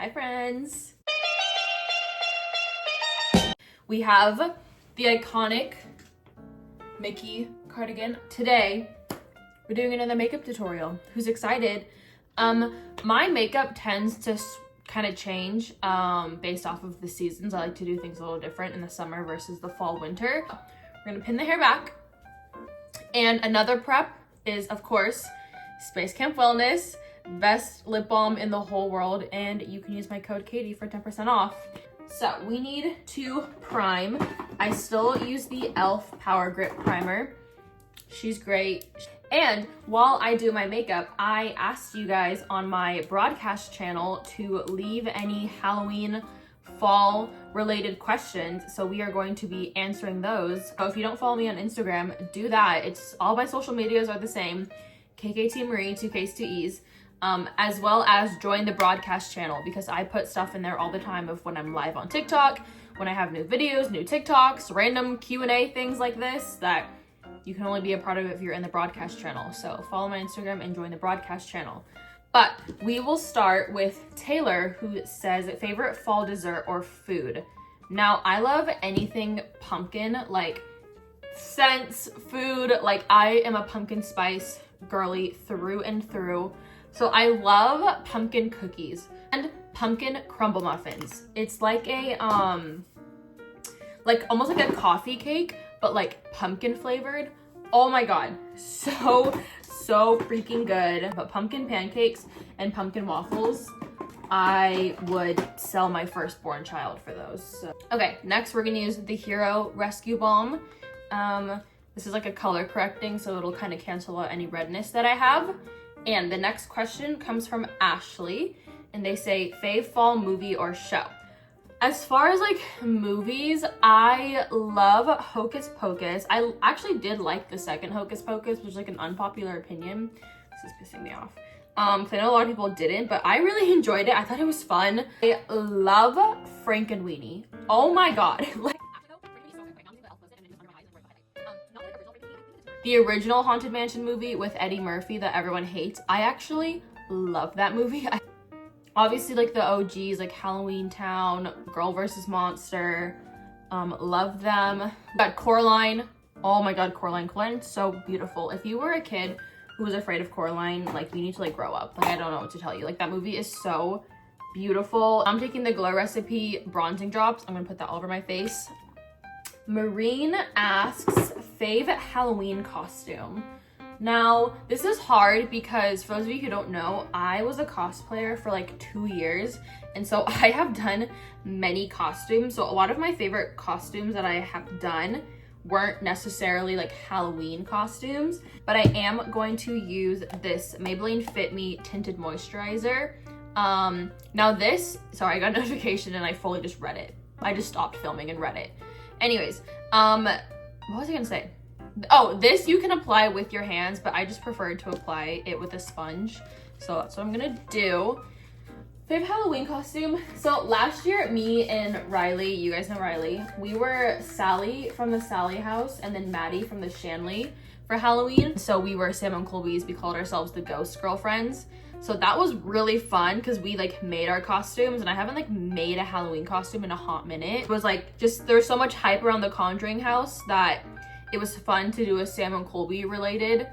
Hi friends! We have the iconic Mickey cardigan. Today, we're doing another makeup tutorial. Who's excited? My makeup tends to kind of change based off of the seasons. I like to do things a little different in the summer versus the fall winter. We're gonna pin the hair back. And another prep is, of course, Space Camp Wellness, best lip balm in the whole world, and you can use my code Katie for 10% off. So we need to prime. I still use the e.l.f. Power Grip Primer. She's great. And while I do my makeup, I asked you guys on my broadcast channel to leave any Halloween fall related questions, so we are going to be answering those. So if you don't follow me on Instagram, do that. It's all my social medias are the same, kktmariee, 2 Ks 2 Es, as well as join the broadcast channel because I put stuff in there all the time of when I'm live on TikTok, when I have new videos, new TikToks, random Q&A, things like this that you can only be a part of if you're in the broadcast channel. So follow my Instagram and join the broadcast channel. But we will start with Taylor, who says favorite fall dessert or food. Now, I love anything pumpkin, like scents, food. Like I am a pumpkin spice girly through and through. So I love pumpkin cookies and pumpkin crumble muffins. It's like a, like almost like a coffee cake, but like pumpkin flavored. Oh my God, so freaking good. But pumpkin pancakes and pumpkin waffles, I would sell my firstborn child for those. So. Okay, next we're gonna use the Hero Rescue Balm. This is like a color correcting, so it'll kind of cancel out any redness that I have. And the next question comes from Ashley, and they say fave fall movie or show. As far as like movies, I love Hocus Pocus. I actually did like the second Hocus Pocus, which is like an unpopular opinion. This is pissing me off. 'Cause I know a lot of people didn't, but I really enjoyed it. I thought it was fun. I love Frankenweenie. Oh my God. Like, the original Haunted Mansion movie with Eddie Murphy that everyone hates. I actually love that movie. Obviously, like the OGs, like Halloween Town, Girl vs. Monster, love them. Got Coraline. Oh my God, Coraline. Coraline's so beautiful. If you were a kid who was afraid of Coraline, like you need to like grow up. Like I don't know what to tell you. Like that movie is so beautiful. I'm taking the Glow Recipe bronzing drops. I'm gonna put that all over my face. Marine asks, fave Halloween costume. Now, this is hard because for those of you who don't know, I was a cosplayer for like 2 years. And so I have done many costumes. So a lot of my favorite costumes that I have done weren't necessarily like Halloween costumes, but I am going to use this Maybelline Fit Me Tinted Moisturizer. Now this, sorry, I got a notification and I fully just read it. I just stopped filming and read it. Anyways, what was I gonna say? Oh, this you can apply with your hands, but I just preferred to apply it with a sponge. So that's what I'm gonna do. Favorite Halloween costume. So last year, me and Riley, you guys know Riley, we were Sally from the Sally house and then Maddie from the Shanley for Halloween. So we were Sam and Colby's. We called ourselves the Ghost Girlfriends. So that was really fun because we like made our costumes, and I haven't like made a Halloween costume in a hot minute. It was like just there's so much hype around the Conjuring house that it was fun to do a Sam and Colby related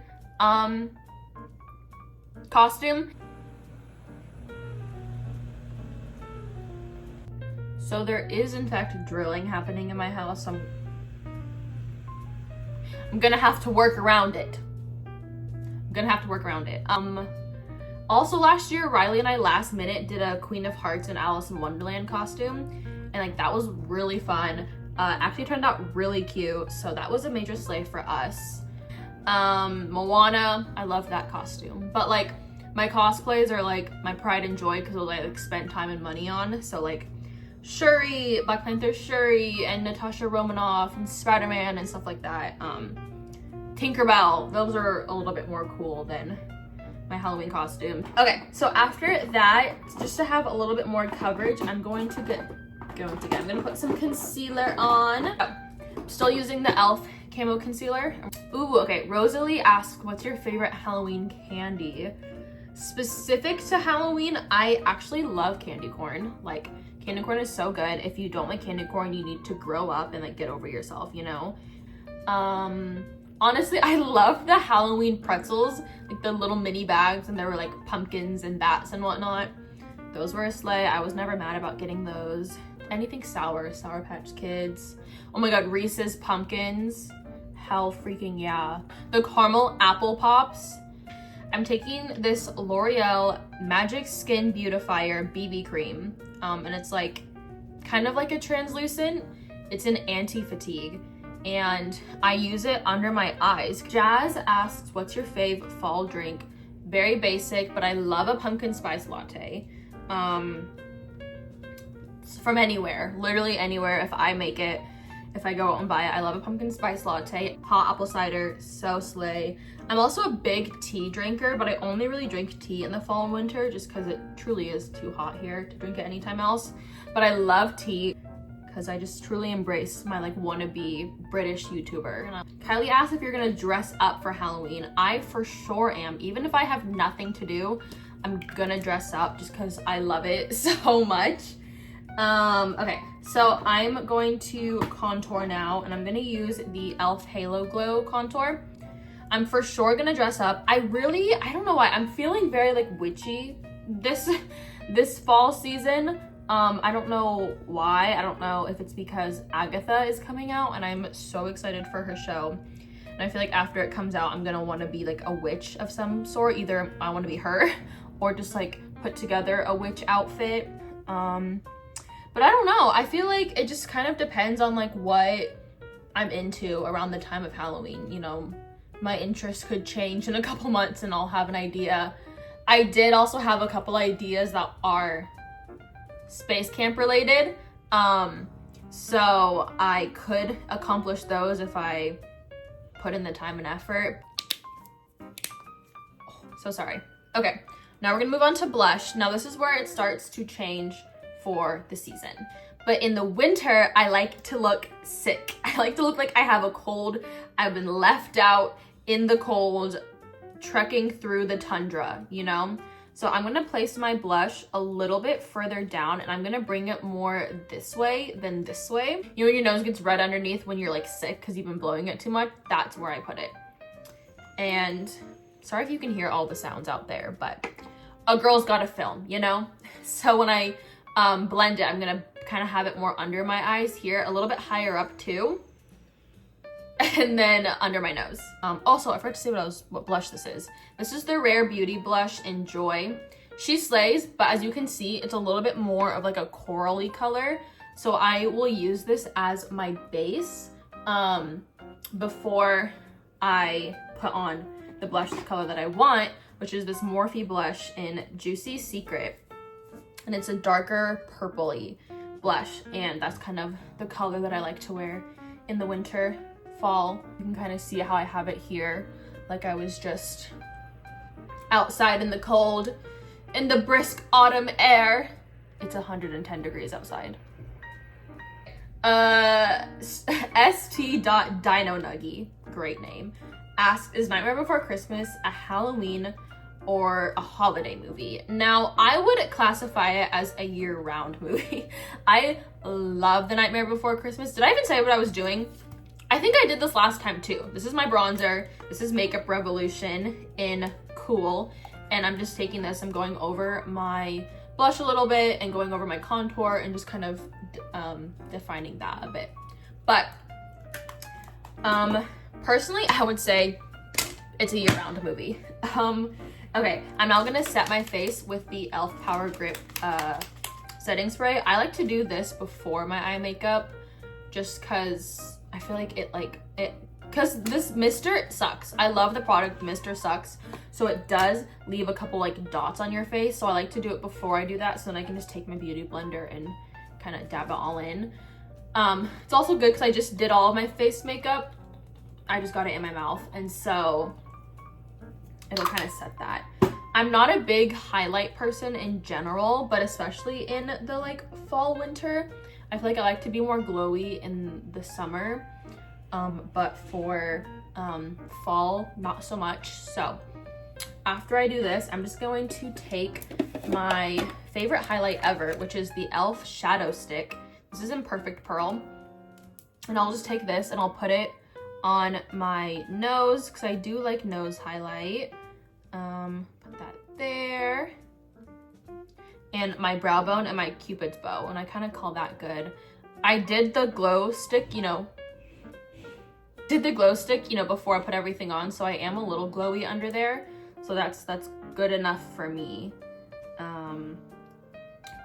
costume. So there is in fact drilling happening in my house. I'm gonna have to work around it. Also last year, Riley and I last minute did a Queen of Hearts and Alice in Wonderland costume, and like that was really fun. Actually turned out really cute, so that was a major slay for us. Moana, I love that costume, but like my cosplays are like my pride and joy because I like spent time and money on. So like Shuri, Black Panther Shuri, and Natasha Romanoff, and Spider-Man and stuff like that. Tinkerbell, those are a little bit more cool than my Halloween costume. Okay, so after that, just to have a little bit more coverage, I'm going to I'm gonna put some concealer on. Still using the e.l.f. Camo Concealer. Ooh, okay, Rosalie asked, what's your favorite Halloween candy? Specific to Halloween, I actually love candy corn. Like, candy corn is so good. If you don't like candy corn, you need to grow up and like get over yourself, you know? Honestly, I love the Halloween pretzels, like the little mini bags, and there were like pumpkins and bats and whatnot. Those were a slay. I was never mad about getting those. Anything sour, Sour Patch Kids. Oh my god, Reese's Pumpkins. Hell freaking yeah. The caramel apple pops. I'm taking this L'Oreal Magic Skin Beautifier BB cream, and it's like kind of like a translucent. It's an anti-fatigue, and I use it under my eyes. Jazz asks, what's your fave fall drink? Very basic, but I love a pumpkin spice latte. From anywhere, literally anywhere. If I make it, if I go out and buy it, I love a pumpkin spice latte. Hot apple cider, so slay. I'm also a big tea drinker, but I only really drink tea in the fall and winter just because it truly is too hot here to drink it anytime else. But I love tea because I just truly embrace my like wannabe British YouTuber. Kylie asked if you're gonna dress up for Halloween. I for sure am. Even if I have nothing to do, I'm gonna dress up just because I love it so much. Okay, so I'm going to contour now, and I'm gonna use the e.l.f. Halo Glow contour. I'm for sure gonna dress up. I don't know why, I'm feeling very like witchy this fall season. I don't know why. I don't know if it's because Agatha is coming out, and I'm so excited for her show. And I feel like after it comes out, I'm gonna want to be like a witch of some sort. Either I want to be her, or just like put together a witch outfit. But I don't know. I feel like it just kind of depends on like what I'm into around the time of Halloween. You know, my interests could change in a couple months and I'll have an idea. I did also have a couple ideas that are space camp related. So I could accomplish those if I put in the time and effort. Oh, so sorry. Okay, now we're gonna move on to blush. Now this is where it starts to change for the season. But in the winter, I like to look sick. I like to look like I have a cold. I've been left out in the cold, trekking through the tundra, you know? So I'm gonna place my blush a little bit further down, and I'm gonna bring it more this way than this way. You know when your nose gets red underneath when you're like sick because you've been blowing it too much? That's where I put it. And sorry if you can hear all the sounds out there, but a girl's gotta film, you know? So when I blend it, I'm gonna kind of have it more under my eyes here, a little bit higher up too, and then under my nose. Also, I forgot to say what blush this is. This is the Rare Beauty blush in Joy. She slays, but as you can see, it's a little bit more of like a corally color. So I will use this as my base before I put on the blush color that I want, which is this Morphe blush in Juicy Secret. And it's a darker purpley blush, and that's kind of the color that I like to wear in the winter, fall. You can kind of see how I have it here, like I was just outside in the cold, in the brisk autumn air. It's 110 degrees outside. st.dinonuggy, great name, asks, is Nightmare Before Christmas a Halloween or a holiday movie? Now, I would classify it as a year-round movie. I love The Nightmare Before Christmas. Did I even say what I was doing? I think I did this last time too. This is my bronzer. This is Makeup Revolution in Cool. And I'm just taking this, I'm going over my blush a little bit and going over my contour and just kind of defining that a bit. But personally, I would say it's a year-round movie. Okay, I'm now gonna set my face with the e.l.f. Power Grip setting spray. I like to do this before my eye makeup just cause I feel like because this mister sucks. I love the product, mister sucks. So it does leave a couple like dots on your face. So I like to do it before I do that, so then I can just take my beauty blender and kind of dab it all in. It's also good because I just did all of my face makeup. I just got it in my mouth, and so it'll kind of set that. I'm not a big highlight person in general, but especially in the like fall, winter, I feel like I like to be more glowy in the summer, but for fall, not so much. So after I do this, I'm just going to take my favorite highlight ever, which is the e.l.f. Shadow Stick. This is in Perfect Pearl. And I'll just take this and I'll put it on my nose because I do like nose highlight. Put that there. And my brow bone and my Cupid's bow, and I kind of call that good. I did the glow stick, before I put everything on, so I am a little glowy under there. So that's good enough for me.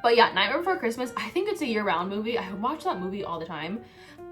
But yeah, Nightmare Before Christmas, I think it's a year-round movie. I watch that movie all the time.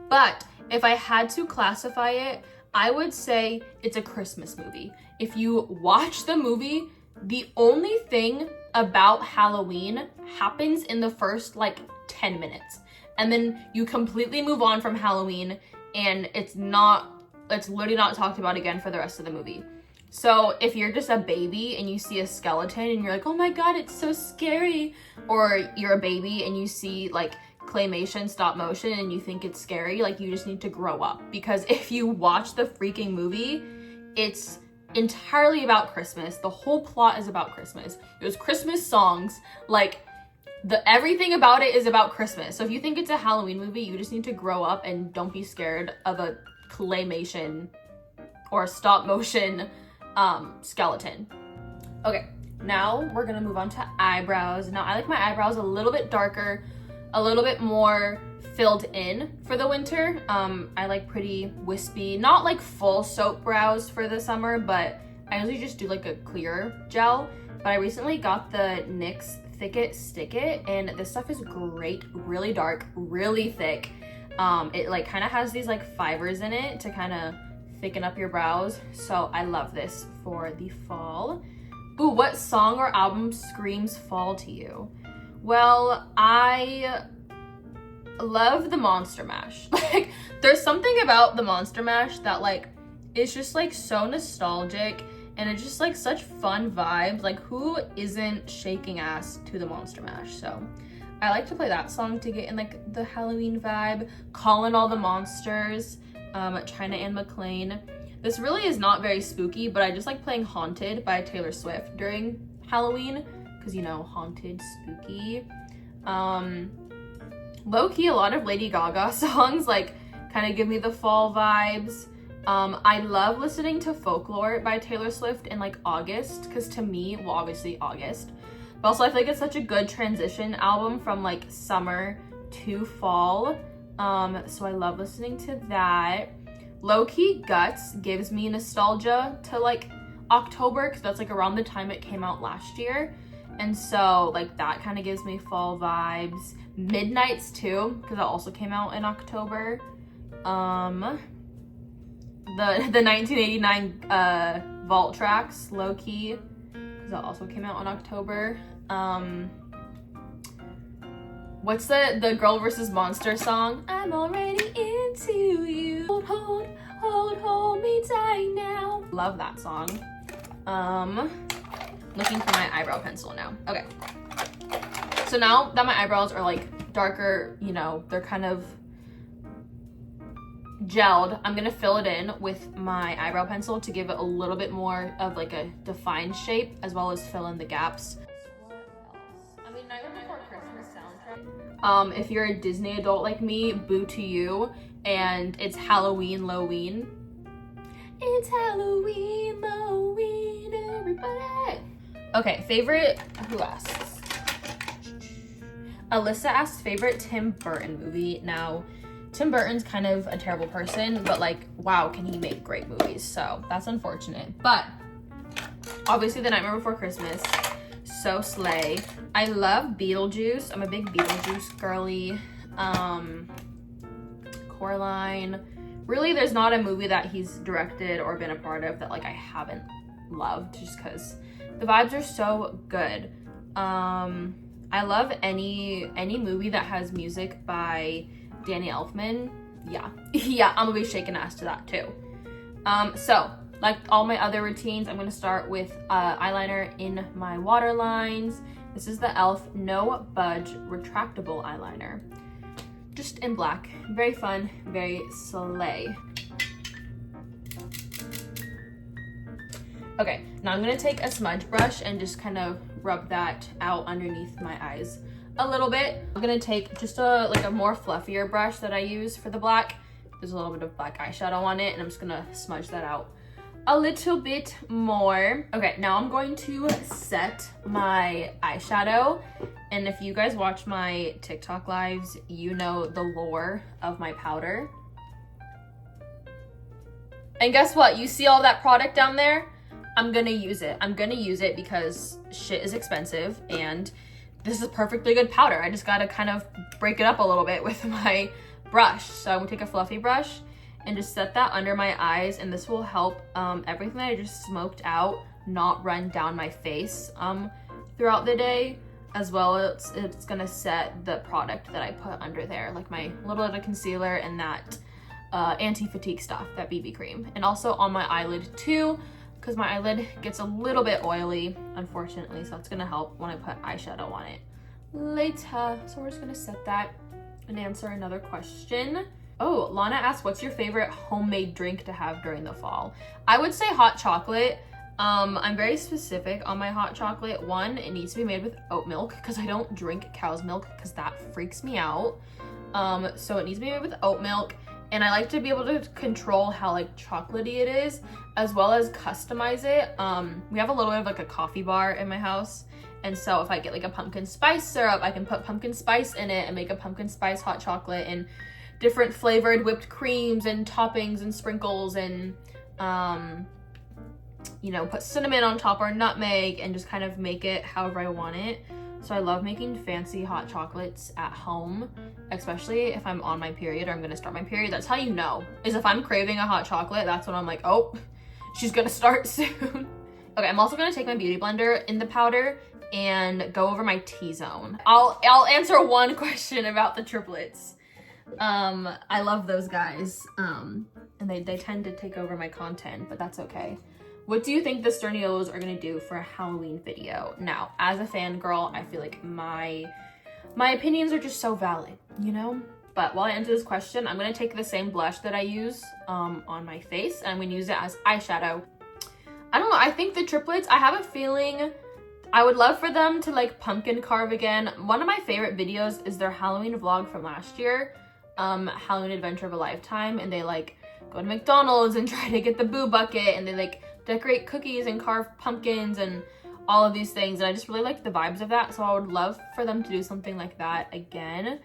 But if I had to classify it, I would say it's a Christmas movie. If you watch the movie, the only thing about Halloween happens in the first like 10 minutes. And then you completely move on from Halloween and it's literally not talked about again for the rest of the movie. So if you're just a baby and you see a skeleton and you're like, oh my God, it's so scary. Or you're a baby and you see like claymation stop motion and you think it's scary, like you just need to grow up. Because if you watch the freaking movie, it's entirely about Christmas. The whole plot is about Christmas. There's Christmas songs, like everything about it is about Christmas. So if you think it's a Halloween movie, you just need to grow up and don't be scared of a claymation or stop motion skeleton. Okay, now we're gonna move on to eyebrows. Now I like my eyebrows a little bit darker, a little bit more filled in for the winter. I like pretty wispy, not like full soap brows for the summer, but I usually just do like a clear gel. But I recently got the NYX Thick It Stick It, and this stuff is great, really dark, really thick. It like kind of has these like fibers in it to kind of thicken up your brows. So I love this for the fall. Ooh, what song or album screams fall to you? Well, I love the Monster Mash. Like, there's something about the Monster Mash that like is just like so nostalgic, and it's just like such fun vibes. Like, who isn't shaking ass to the Monster Mash? So I like to play that song to get in like the Halloween vibe. Calling All the Monsters, China and McClain. This really is not very spooky, but I just like playing Haunted by Taylor Swift during Halloween because, you know, haunted, spooky. Low-key, a lot of Lady Gaga songs like kind of give me the fall vibes. I love listening to Folklore by Taylor Swift in like August because to me, well, obviously August, but also I feel like it's such a good transition album from like summer to fall. So I love listening to that. Low-key, Guts gives me nostalgia to like October because that's like around the time it came out last year. And so like that kind of gives me fall vibes. Midnights too, because it also came out in October. The 1989 Vault Tracks, low-key, because that also came out in October. What's the Girl vs. Monster song? I'm already into you. Hold me tight now. Love that song. Looking for my eyebrow pencil now. Okay. So now that my eyebrows are like darker, you know, they're kind of gelled, I'm gonna fill it in with my eyebrow pencil to give it a little bit more of like a defined shape, as well as fill in the gaps. What else? I mean, Nightmare Before Christmas soundtrack. If you're a Disney adult like me, Boo to You, and it's Halloween, Loween. It's Halloween, Loween, everybody. Okay, favorite, who asks? Alyssa asks favorite Tim Burton movie. Now, Tim Burton's kind of a terrible person, but like, wow, can he make great movies? So that's unfortunate. But obviously The Nightmare Before Christmas, so slay. I love Beetlejuice. I'm a big Beetlejuice girly. Coraline. Really, there's not a movie that he's directed or been a part of that like I haven't loved, just because the vibes are so good. I love any movie that has music by Danny Elfman. Yeah, I'm gonna be shaking ass to that too. So like all my other routines, I'm gonna start with eyeliner in my waterlines. This is the e.l.f. No Budge Retractable Eyeliner. Just in black. Very fun, very slay. Okay, now I'm gonna take a smudge brush and just kind of rub that out underneath my eyes a little bit. I'm gonna take just a more fluffier brush that I use for the black. There's a little bit of black eyeshadow on it, and I'm just gonna smudge that out a little bit more. Okay, now I'm going to set my eyeshadow. And if you guys watch my TikTok lives, you know the lore of my powder. And guess what? You see all that product down there? I'm gonna use it. I'm gonna use it because shit is expensive and this is perfectly good powder. I just gotta kind of break it up a little bit with my brush. So I'm gonna take a fluffy brush and just set that under my eyes, and this will help everything that I just smoked out not run down my face throughout the day, as well as it's gonna set the product that I put under there, like my little bit of concealer and that anti-fatigue stuff, that BB cream. And also on my eyelid too, because my eyelid gets a little bit oily, unfortunately, so it's gonna help when I put eyeshadow on it later. So we're just gonna set that and answer another question. Oh, Lana asked, what's your favorite homemade drink to have during the fall? I would say hot chocolate. I'm very specific on my hot chocolate. One, it needs to be made with oat milk because I don't drink cow's milk because that freaks me out. So it needs to be made with oat milk, and I like to be able to control how like chocolatey it is, as well as customize it. We have a little bit of like a coffee bar in my house, and so if I get like a pumpkin spice syrup, I can put pumpkin spice in it and make a pumpkin spice hot chocolate, and different flavored whipped creams and toppings and sprinkles, and you know, put cinnamon on top or nutmeg, and just kind of make it however I want it. So I love making fancy hot chocolates at home, especially if I'm on my period or I'm gonna start my period. That's how you know, is if I'm craving a hot chocolate, that's when I'm like, oh, she's gonna start soon. Okay, I'm also gonna take my beauty blender in the powder and go over my T-zone. I'll answer one question about the triplets. I love those guys, and they tend to take over my content, but that's okay. What do you think the Sternios are gonna do for a Halloween video? Now, as a fangirl, I feel like my opinions are just so valid, you know? But while I answer this question, I'm gonna take the same blush that I use on my face, and I'm gonna use it as eyeshadow. I don't know, I think the triplets, I have a feeling I would love for them to like pumpkin carve again. One of my favorite videos is their Halloween vlog from last year, Halloween Adventure of a Lifetime, and they like go to McDonald's and try to get the boo bucket, and they like decorate cookies and carve pumpkins and all of these things, and I just really like the vibes of that. So I would love for them to do something like that again.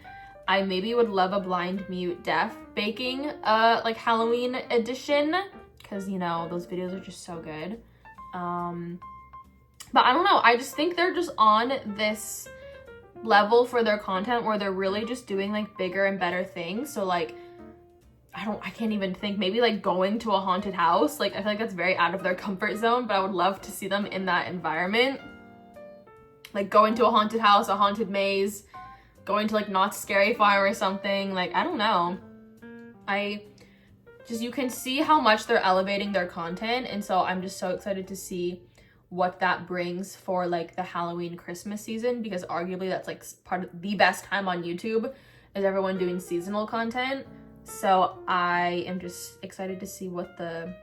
I maybe would love a blind mute deaf baking like Halloween edition, because you know those videos are just so good. But I don't know, I just think they're just on this level for their content where they're really just doing like bigger and better things. So like I can't even think, maybe like going to a haunted house. Like I feel like that's very out of their comfort zone, but I would love to see them in that environment. Like going to a haunted house, a haunted maze, going to like Knott's Scary Farm or something. Like I don't know, you can see how much they're elevating their content, and so I'm just so excited to see what that brings for like the Halloween Christmas season, because arguably that's like part of the best time on YouTube, is everyone doing seasonal content. So I am just excited to see what the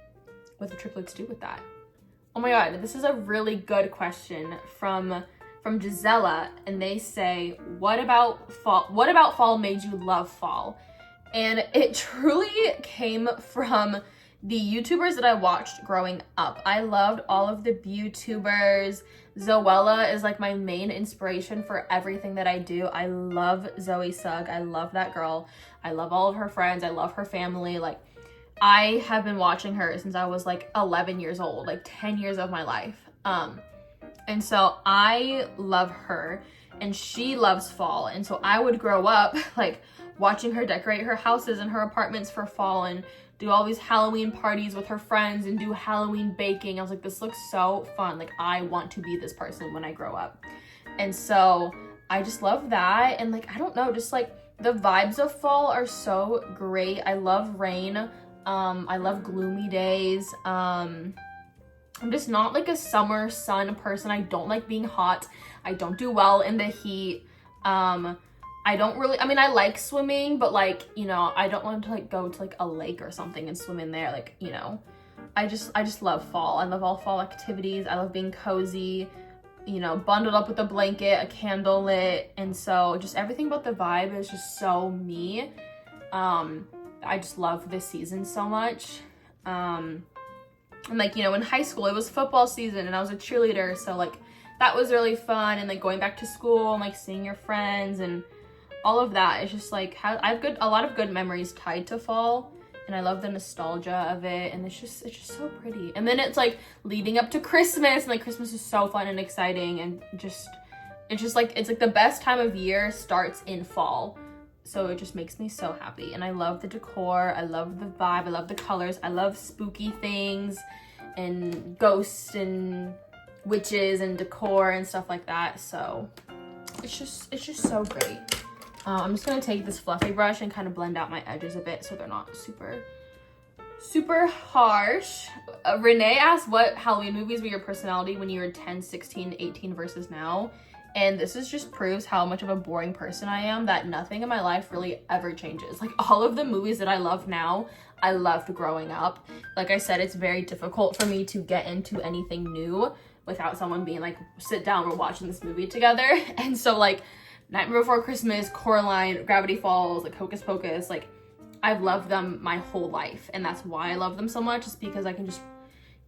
triplets do with that. Oh my god, this is a really good question from Gisela, and they say, what about fall made you love fall? And it truly came from the YouTubers that I watched growing up. I loved all of the YouTubers. Zoella is like my main inspiration for everything that I do. I love Zoe Sugg. I love that girl. I love all of her friends. I love her family. Like I have been watching her since I was like 11 years old, like 10 years of my life. And so I love her, and she loves fall. And so I would grow up like watching her decorate her houses and her apartments for fall, and do all these Halloween parties with her friends and do Halloween baking. I was like, this looks so fun. Like I want to be this person when I grow up. And so I just love that. And like, I don't know, just like the vibes of fall are so great. I love rain. I love gloomy days. I'm just not like a summer sun person. I don't like being hot. I don't do well in the heat. I don't really, I mean, I like swimming, but like, you know, I don't want to like go to like a lake or something and swim in there, like, you know, I just love fall. I love all fall activities. I love being cozy, you know, bundled up with a blanket, a candle lit, and so just everything about the vibe is just so me. I just love this season so much. And like, you know, in high school it was football season and I was a cheerleader, so like that was really fun, and like going back to school and like seeing your friends and all of that. It's just like I have a lot of good memories tied to fall, and I love the nostalgia of it, and it's just so pretty. And then it's like leading up to Christmas, and like Christmas is so fun and exciting, and it's like the best time of year starts in fall. So it just makes me so happy, and I love the decor, I love the vibe, I love the colors, I love spooky things and ghosts and witches and decor and stuff like that. So it's just so great. I'm just gonna take this fluffy brush and kind of blend out my edges a bit so they're not super harsh. Renee asked what Halloween movies were your personality when you were 10, 16, 18 versus now. And this just proves how much of a boring person I am, that nothing in my life really ever changes. Like all of the movies that I love now, I loved growing up. Like I said, it's very difficult for me to get into anything new without someone being like, sit down, we're watching this movie together. And so like Nightmare Before Christmas, Coraline, Gravity Falls, like Hocus Pocus, like I've loved them my whole life. And that's why I love them so much, is because I can just,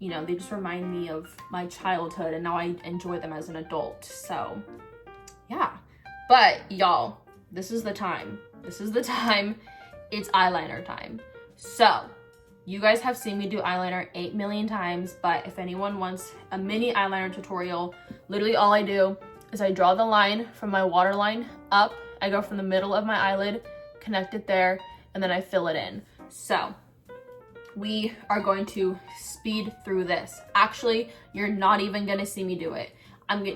you know, they just remind me of my childhood, and now I enjoy them as an adult. So yeah, but y'all, this is the time. It's eyeliner time. So you guys have seen me do eyeliner 8 million times, but if anyone wants a mini eyeliner tutorial, literally all I do is I draw the line from my waterline up. I go from the middle of my eyelid, connect it there, and then I fill it in. So we are going to speed through this. Actually, you're not even gonna see me do it.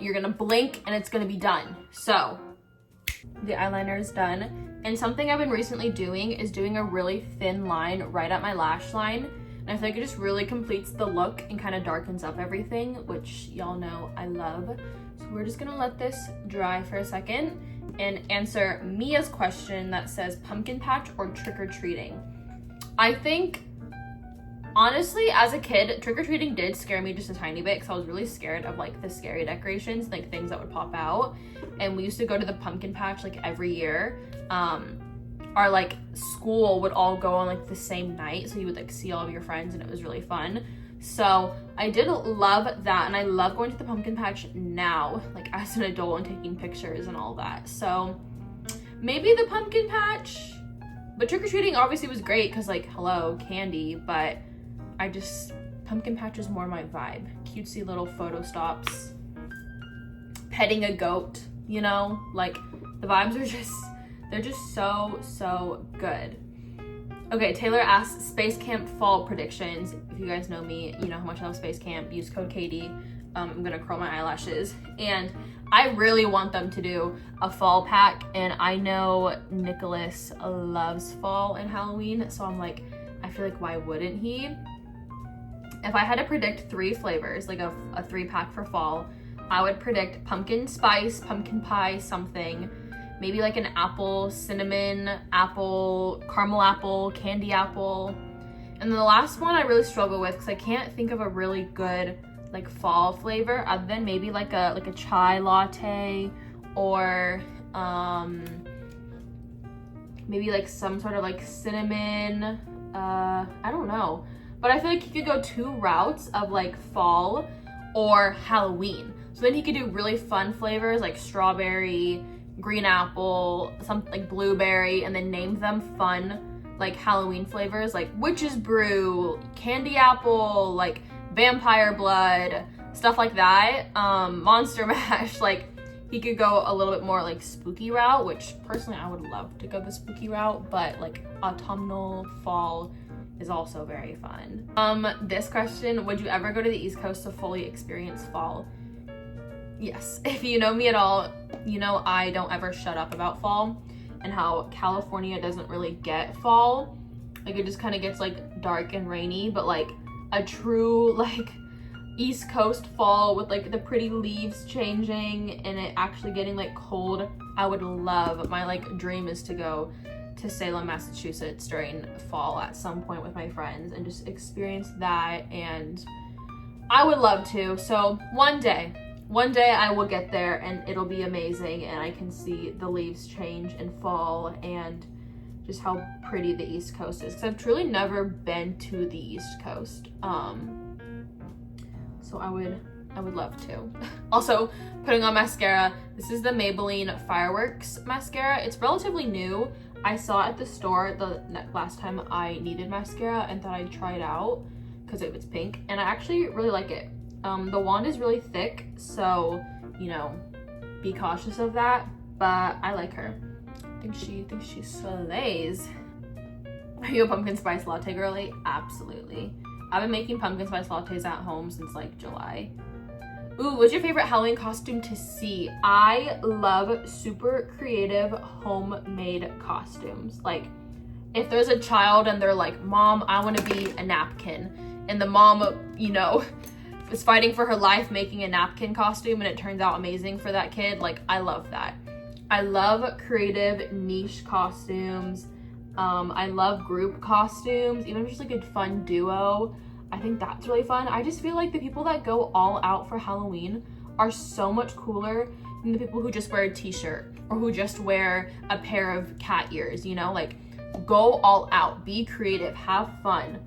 You're gonna blink and it's gonna be done. So the eyeliner is done. And something I've been recently doing is doing a really thin line right at my lash line. And I feel like it just really completes the look and kind of darkens up everything, which y'all know I love. So we're just gonna let this dry for a second and answer Mia's question that says pumpkin patch or trick-or-treating. I think, honestly, as a kid, trick-or-treating did scare me just a tiny bit because I was really scared of like the scary decorations, like things that would pop out. And we used to go to the pumpkin patch like every year. Our like school would all go on like the same night, so you would like see all of your friends, and it was really fun. So I did love that, and I love going to the pumpkin patch now, like as an adult, and taking pictures and all that. So maybe the pumpkin patch, but trick-or-treating obviously was great because like, hello, candy, but pumpkin patch is more my vibe. Cutesy little photo stops, petting a goat, you know, like the vibes are they're just so good. Okay, Taylor asks Space Camp fall predictions. If you guys know me, you know how much I love Space Camp. Use code Katie. I'm gonna curl my eyelashes, and I really want them to do a fall pack, and I know Nicholas loves fall and Halloween, so I'm like, I feel like why wouldn't he? If I had to predict 3 flavors, like a 3-pack for fall, I would predict pumpkin spice, pumpkin pie, something, maybe like an apple, cinnamon, apple, caramel apple, candy apple. And then the last one I really struggle with because I can't think of a really good like fall flavor other than maybe like a chai latte, or maybe like some sort of like cinnamon, I don't know. But I feel like he could go 2 routes of like fall or Halloween. So then he could do really fun flavors like strawberry, green apple, something like blueberry, and then name them fun like Halloween flavors like witch's brew, candy apple, like vampire blood, stuff like that. Monster mash, like he could go a little bit more like spooky route, which personally I would love to go the spooky route, but like autumnal, fall is also very fun. This question, would you ever go to the East Coast to fully experience fall? Yes. If you know me at all, you know I don't ever shut up about fall and how California doesn't really get fall. Like it just kind of gets like dark and rainy, but like a true like East Coast fall with like the pretty leaves changing and it actually getting like cold I would love, my like dream is to go to Salem, Massachusetts during fall at some point with my friends and just experience that, and I would love to. So one day I will get there and it'll be amazing, and I can see the leaves change in fall and just how pretty the East Coast is, because I've truly never been to the East Coast. So I would love to. Also, putting on mascara. This is the Maybelline Fireworks mascara. It's relatively new. I saw it at the store the last time I needed mascara and thought I'd try it out because it was pink, and I actually really like it. The wand is really thick, so, you know, be cautious of that, but I like her. I think she slays. Are you a pumpkin spice latte girly? Absolutely. I've been making pumpkin spice lattes at home since like July. Ooh, what's your favorite Halloween costume to see? I love super creative homemade costumes. Like, if there's a child and they're like, Mom, I want to be a napkin, and the mom, you know, is fighting for her life making a napkin costume and it turns out amazing for that kid, like, I love that. I love creative niche costumes. I love group costumes, even if it's just like a fun duo. I think that's really fun. I just feel like the people that go all out for Halloween are so much cooler than the people who just wear a t-shirt or who just wear a pair of cat ears, you know? Like, go all out, be creative, have fun,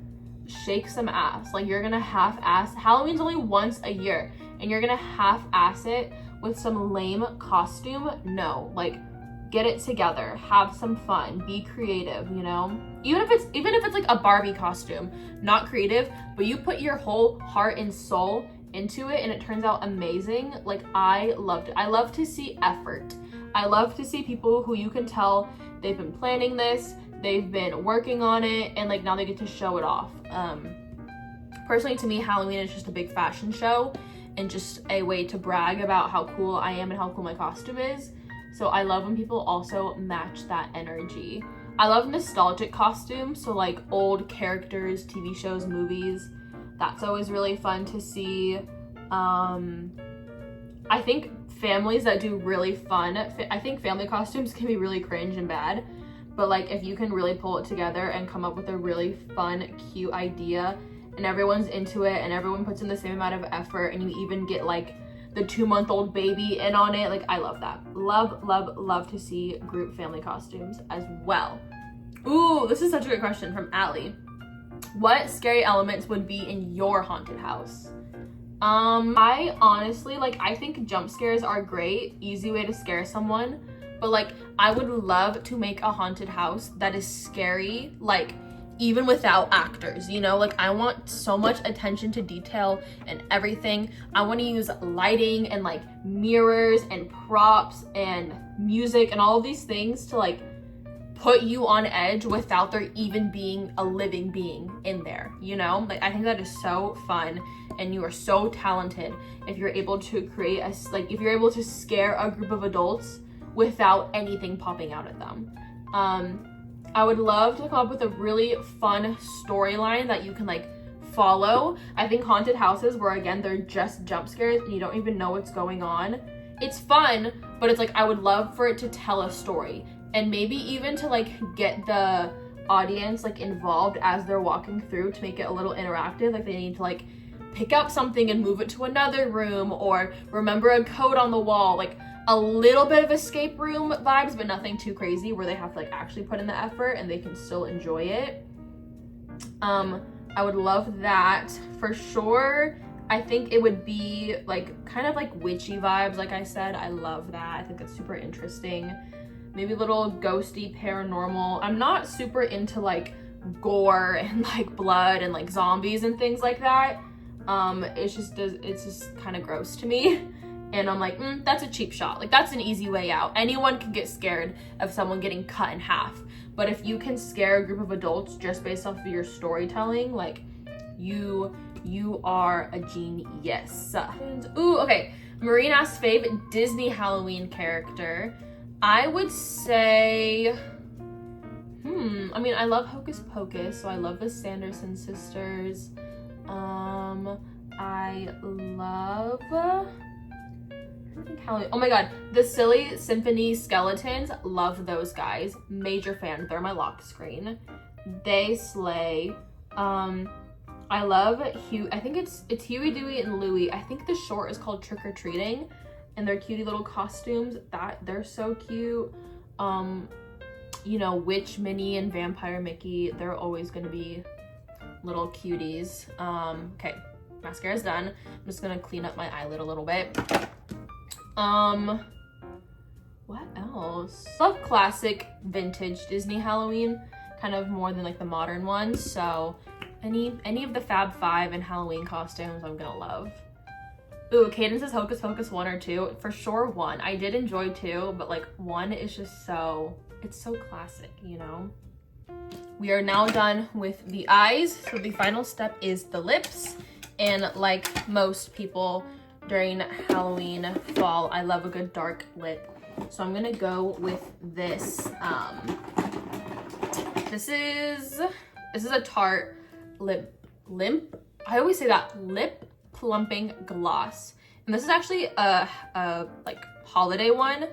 shake some ass. Like, you're gonna half-ass, Halloween's only once a year, and you're gonna half-ass it with some lame costume? No, like, get it together, have some fun, be creative, you know? Even if it's like a Barbie costume, not creative, but you put your whole heart and soul into it and it turns out amazing. Like, I loved it. I love to see effort. I love to see people who you can tell they've been planning this, they've been working on it, and like now they get to show it off. Personally, to me, Halloween is just a big fashion show and just a way to brag about how cool I am and how cool my costume is. So I love when people also match that energy. I love nostalgic costumes, so like old characters, TV shows, movies. That's always really fun to see. I think families that do really fun, I think family costumes can be really cringe and bad, but like if you can really pull it together and come up with a really fun, cute idea and everyone's into it and everyone puts in the same amount of effort and you even get like the 2-month-old baby in on it, like, I love that. Love to see group family costumes as well. Ooh, this is such a good question from Allie. What scary elements would be in your haunted house? I honestly, like, I think jump scares are great, easy way to scare someone, but like, I would love to make a haunted house that is scary, like, even without actors, you know? Like, I want so much attention to detail and everything. I want to use lighting and like mirrors and props and music and all of these things to like put you on edge without there even being a living being in there, you know? Like, I think that is so fun, and you are so talented if you're able to create if you're able to scare a group of adults without anything popping out at them. I would love to come up with a really fun storyline that you can like follow. I think haunted houses where, again, they're just jump scares and you don't even know what's going on, it's fun, but it's like, I would love for it to tell a story, and maybe even to like get the audience like involved as they're walking through to make it a little interactive. Like, they need to like pick up something and move it to another room, or remember a code on the wall, like a little bit of escape room vibes, but nothing too crazy where they have to like actually put in the effort and they can still enjoy it. I would love that for sure. I think it would be like kind of like witchy vibes, like I said. I love that. I think that's super interesting. Maybe a little ghosty, paranormal. I'm not super into like gore and like blood and like zombies and things like that. It's just kind of gross to me. And I'm like, that's a cheap shot. Like, that's an easy way out. Anyone can get scared of someone getting cut in half. But if you can scare a group of adults just based off of your storytelling, like, you are a genius. Ooh, okay. Marine asked favorite Disney Halloween character. I would say, I mean, I love Hocus Pocus, so I love the Sanderson sisters. I love, freaking Halloween. Oh my god, the Silly Symphony Skeletons. Love those guys. Major fan. They're my lock screen. They slay. I love Hugh. I think it's Huey, Dewey, and Louie. I think the short is called Trick or Treating, and their cutie little costumes. They're so cute. You know, Witch Minnie and Vampire Mickey. They're always gonna be little cuties. Okay, mascara's done. I'm just gonna clean up my eyelid a little bit. What else? Love classic vintage Disney Halloween, kind of more than like the modern ones. So any of the Fab Five and Halloween costumes I'm gonna love. Ooh, Cadence's Hocus Pocus 1 or 2. For sure 1. I did enjoy 2, but like 1 is just it's so classic, you know? We are now done with the eyes. So the final step is the lips. And like most people during Halloween, fall, I love a good dark lip. So I'm gonna go with this. This is a Tarte I always say that, lip plumping gloss. And this is actually a like holiday one.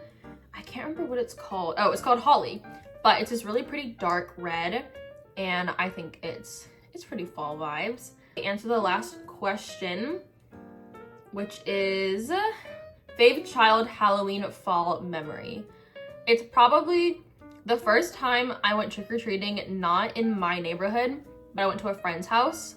I can't remember what it's called. Oh, it's called Holly. But it's this really pretty dark red, and I think it's pretty fall vibes. To answer the last question, which is fave child Halloween fall memory. It's probably the first time I went trick-or-treating, not in my neighborhood, but I went to a friend's house.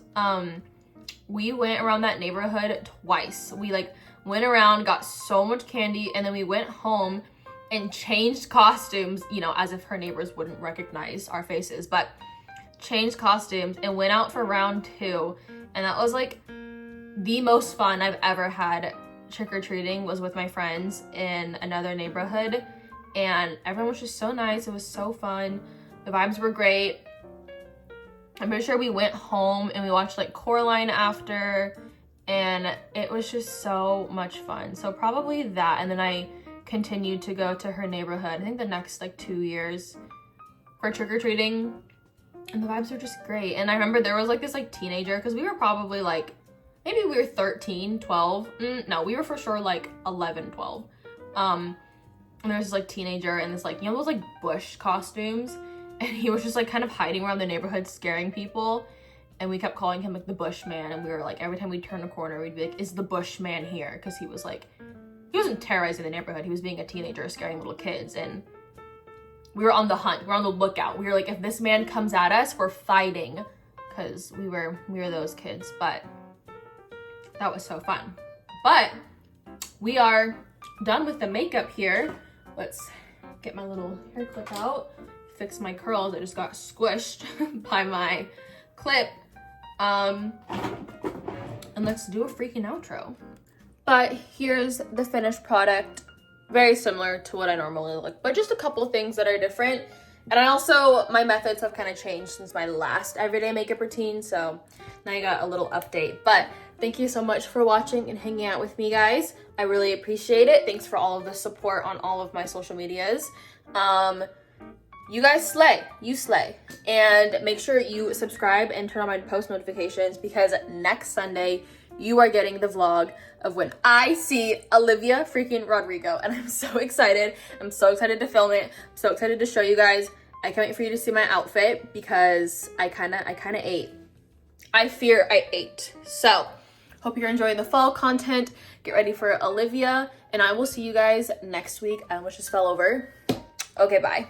We went around that neighborhood twice. We like went around, got so much candy, and then we went home and changed costumes, you know, as if her neighbors wouldn't recognize our faces, but changed costumes and went out for round 2. And that was like the most fun I've ever had trick-or-treating, was with my friends in another neighborhood. And everyone was just so nice. It was so fun. The vibes were great. I'm pretty sure we went home and we watched like Coraline after, and it was just so much fun. So probably that, and then I continued to go to her neighborhood, I think the next like 2 years for trick-or-treating, and the vibes were just great. And I remember there was like this like teenager, because we were probably like, maybe we were 13, 12. No, we were for sure like 11, 12. And there was this like teenager in this like, you know, those like bush costumes, and he was just like kind of hiding around the neighborhood scaring people, and we kept calling him like the Bushman. And we were like, every time we'd turn a corner, we'd be like, is the Bushman here? Because he was like, he wasn't terrorizing the neighborhood, he was being a teenager scaring little kids. And we were on the hunt, we were on the lookout. We were like, if this man comes at us, we're fighting, because we were those kids. But that was so fun. But we are done with the makeup here. Let's get my little hair clip out, fix my curls. I just got squished by my clip. And let's do a freaking outro. But here's the finished product. Very similar to what I normally look, but just a couple things that are different. And I also, my methods have kind of changed since my last everyday makeup routine, so now you got a little update. But thank you so much for watching and hanging out with me, guys. I really appreciate it. Thanks for all of the support on all of my social medias. You guys slay. You slay. And make sure you subscribe and turn on my post notifications, because next Sunday you are getting the vlog of when I see Olivia freaking Rodrigo, and I'm so excited. I'm so excited to film it. I'm so excited to show you guys. I can't wait for you to see my outfit, because I kind of ate. I fear I ate. So hope you're enjoying the fall content. Get ready for Olivia, and I will see you guys next week. I almost just fell over. Okay, bye.